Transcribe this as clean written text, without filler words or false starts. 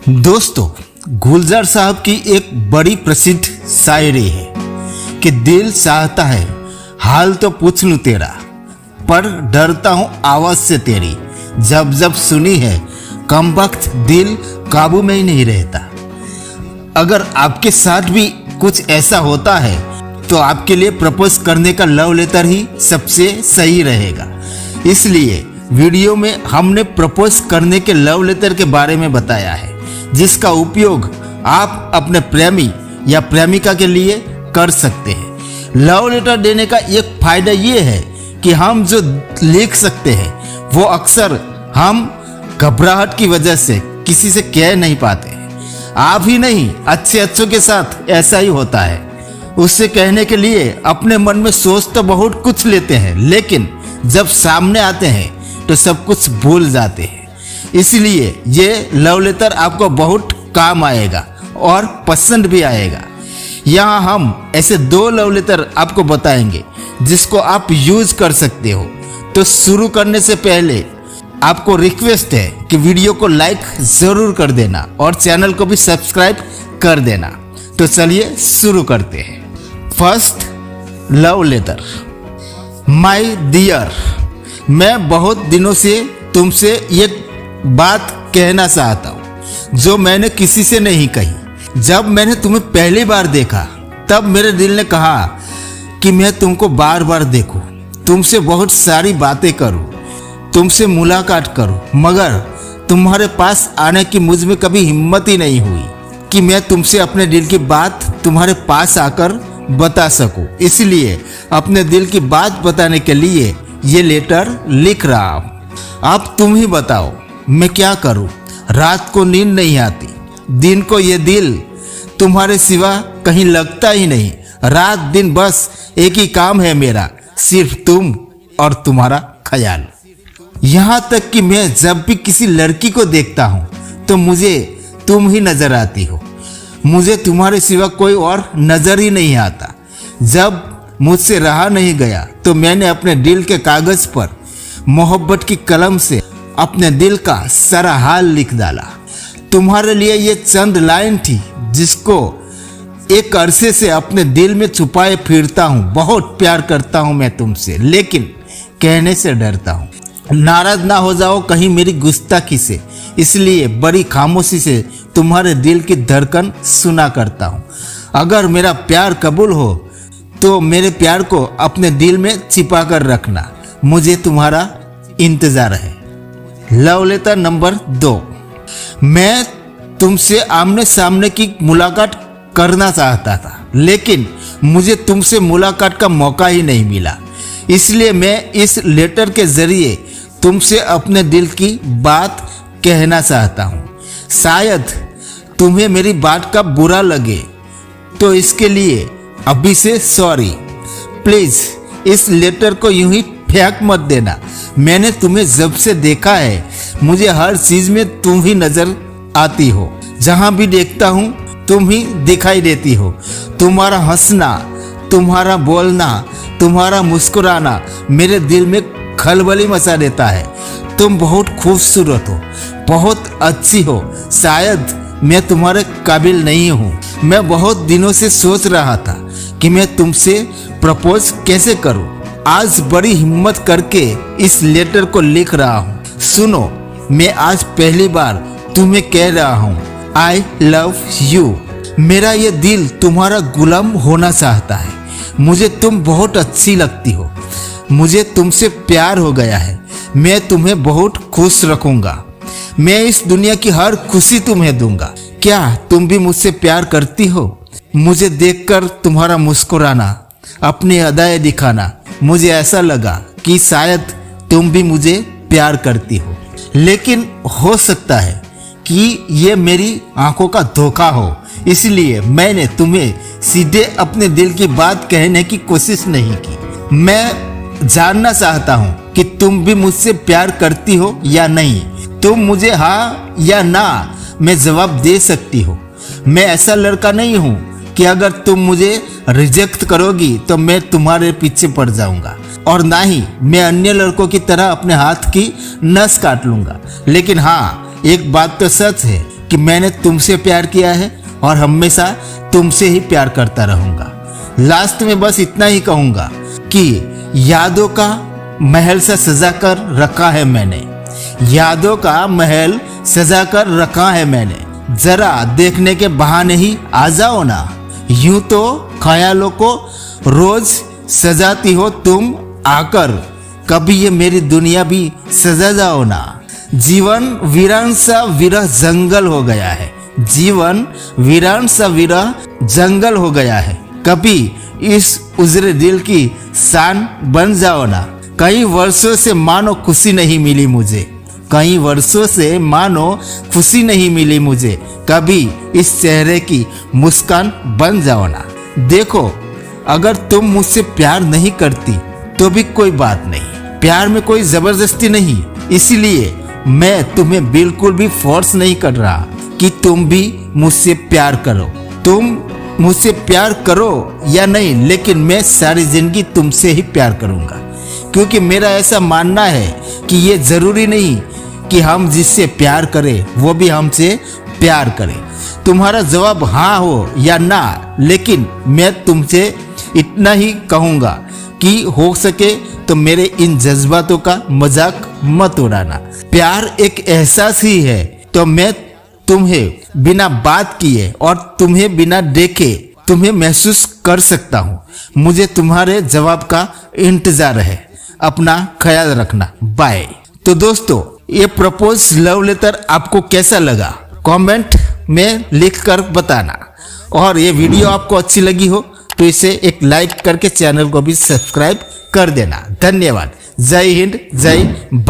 दोस्तों, गुलजार साहब की एक बड़ी प्रसिद्ध शायरी है कि दिल चाहता है हाल तो पूछ लूं तेरा, पर डरता हूं आवाज से तेरी। जब जब सुनी है कमबख्त दिल काबू में ही नहीं रहता। अगर आपके साथ भी कुछ ऐसा होता है तो आपके लिए प्रपोज करने का लव लेटर ही सबसे सही रहेगा। इसलिए वीडियो में हमने प्रपोज करने के लव लेटर के बारे में बताया है, जिसका उपयोग आप अपने प्रेमी या प्रेमिका के लिए कर सकते हैं। लव लेटर देने का एक फायदा ये है कि हम जो लिख सकते हैं वो अक्सर हम घबराहट की वजह से किसी से कह नहीं पाते हैं। आप ही नहीं, अच्छों के साथ ऐसा ही होता है। उससे कहने के लिए अपने मन में सोच तो बहुत कुछ लेते हैं, लेकिन जब सामने आते हैं तो सब कुछ भूल जाते हैं। इसलिए ये लव लेटर आपको बहुत काम आएगा और पसंद भी आएगा। यहाँ हम ऐसे 2 लव लेटर आपको बताएंगे जिसको आप यूज कर सकते हो। तो शुरू करने से पहले आपको रिक्वेस्ट है कि वीडियो को लाइक जरूर कर देना और चैनल को भी सब्सक्राइब कर देना। तो चलिए शुरू करते हैं। First love letter. My dear, मैं बहुत दिनों से तुमसे एक बात कहना चाहता हूँ जो मैंने किसी से नहीं कही। जब मैंने तुम्हें पहली बार देखा तब मेरे दिल ने कहा कि मैं तुमको बार बार देखूं, तुमसे बहुत सारी बातें करूं, तुमसे मुलाकात करूं, मगर तुम्हारे पास आने की मुझ में कभी हिम्मत ही नहीं हुई कि मैं तुमसे अपने दिल की बात तुम्हारे पास आकर बता सकूं। इसलिए अपने दिल की बात बताने के लिए ये लेटर लिख रहा हूँ। अब तुम ही बताओ मैं क्या करूं। रात को नींद नहीं आती, दिन को ये दिल तुम्हारे सिवा कहीं लगता ही नहीं। रात दिन बस एक ही काम है मेरा, सिर्फ तुम और तुम्हारा ख्याल। यहाँ तक कि मैं जब भी किसी लड़की को देखता हूँ तो मुझे तुम ही नजर आती हो। मुझे तुम्हारे सिवा कोई और नजर ही नहीं आता। जब मुझसे रहा नहीं गया तो मैंने अपने दिल के कागज पर मोहब्बत की कलम से अपने दिल का सारा हाल लिख डाला। तुम्हारे लिए ये चंद लाइन थी जिसको एक अरसे से अपने दिल में छुपाए फिरता हूँ। बहुत प्यार करता हूँ मैं तुमसे, लेकिन कहने से डरता हूँ। नाराज ना हो जाओ कहीं मेरी गुस्ताखी से, इसलिए बड़ी खामोशी से तुम्हारे दिल की धड़कन सुना करता हूँ। अगर मेरा प्यार कबूल हो तो मेरे प्यार को अपने दिल में छिपा कर रखना। मुझे तुम्हारा इंतजार है। Love letter number 2। मैं तुमसे आमने सामने की मुलाकात करना चाहता था, लेकिन मुझे तुमसे मुलाकात का मौका ही नहीं मिला। इसलिए मैं इस लेटर के जरिए तुमसे अपने दिल की बात कहना चाहता हूँ। शायद तुम्हें मेरी बात का बुरा लगे तो इसके लिए अभी से सॉरी। प्लीज इस लेटर को यूं ही फेंक मत देना। मैंने तुम्हें जब से देखा है मुझे हर चीज में तुम ही नजर आती हो। जहां भी देखता हूं तुम ही दिखाई देती हो। तुम्हारा हंसना, तुम्हारा बोलना, तुम्हारा मुस्कुराना मेरे दिल में खलबली मचा देता है। तुम बहुत खूबसूरत हो, बहुत अच्छी हो। शायद मैं तुम्हारे काबिल नहीं हूँ। मैं बहुत दिनों से सोच रहा था कि मैं तुमसे प्रपोज कैसे करूं। आज बड़ी हिम्मत करके इस लेटर को लिख रहा हूँ। सुनो, मैं आज पहली बार तुम्हें कह रहा हूँ आई लव यू। मेरा ये दिल तुम्हारा गुलाम होना चाहता है। मुझे तुम बहुत अच्छी लगती हो। मुझे तुमसे प्यार हो गया है। मैं तुम्हें बहुत खुश रखूंगा। मैं इस दुनिया की हर खुशी तुम्हें दूंगा। क्या तुम भी मुझसे प्यार करती हो? मुझे देखकर तुम्हारा मुस्कुराना, अपनी अदाएं दिखाना, मुझे ऐसा लगा कि शायद तुम भी मुझे प्यार करती हो। लेकिन हो सकता है कि ये मेरी आंखों का धोखा हो, इसलिए मैंने तुम्हें सीधे अपने दिल की बात कहने की कोशिश नहीं की। मैं जानना चाहता हूँ कि तुम भी मुझसे प्यार करती हो या नहीं। तुम मुझे हाँ या ना में जवाब दे सकती हो। मैं ऐसा लड़का नहीं हूँ कि अगर तुम मुझे रिजेक्ट करोगी तो मैं तुम्हारे पीछे पड़ जाऊंगा, और ना ही मैं अन्य लड़कों की तरह अपने हाथ की नस काट लूंगा। लेकिन हाँ, एक बात तो सच है कि मैंने तुमसे प्यार किया है और हमेशा तुमसे ही प्यार करता रहूंगा। लास्ट में बस इतना ही कहूंगा कि यादों का महल सा सजा कर रखा है मैंने, यादों का महल सजा कर रखा है मैंने, जरा देखने के बहाने ही आ जाओ ना। यूं तो ख्यालों को रोज सजाती हो तुम आकर, कभी ये मेरी दुनिया भी सजा जाओ ना। जीवन वीरान सा विरह जंगल हो गया है, जीवन वीरान सा विरह जंगल हो गया है, कभी इस उजरे दिल की शान बन जाओ ना। कई वर्षों से मानो खुशी नहीं मिली मुझे, कई वर्षों से मानो खुशी नहीं मिली मुझे, कभी इस चेहरे की मुस्कान बन जाओ ना। देखो अगर तुम मुझसे प्यार नहीं करती तो भी कोई बात नहीं, प्यार में कोई जबरदस्ती नहीं, इसलिए मैं तुम्हें बिल्कुल भी फोर्स नहीं कर रहा कि तुम भी मुझसे प्यार करो। तुम मुझसे प्यार करो या नहीं, लेकिन मैं सारी जिंदगी तुमसे ही प्यार करूंगा, क्योंकि मेरा ऐसा मानना है कि ये जरूरी नहीं कि हम जिससे प्यार करें वो भी हमसे प्यार करे। तुम्हारा जवाब हाँ हो या ना, लेकिन मैं तुमसे इतना ही कहूँगा कि हो सके तो मेरे इन जज्बातों का मजाक मत उड़ाना। प्यार एक एहसास ही है, तो मैं तुम्हें बिना बात किए और तुम्हें बिना देखे तुम्हें महसूस कर सकता हूँ। मुझे तुम्हारे जवाब का इंतजार है। अपना ख्याल रखना, बाय। तो दोस्तों ये प्रपोज लव लेटर आपको कैसा लगा कमेंट में लिख कर बताना, और ये वीडियो आपको अच्छी लगी हो तो इसे एक लाइक करके चैनल को भी सब्सक्राइब कर देना। धन्यवाद। जय हिंद, जय भारत।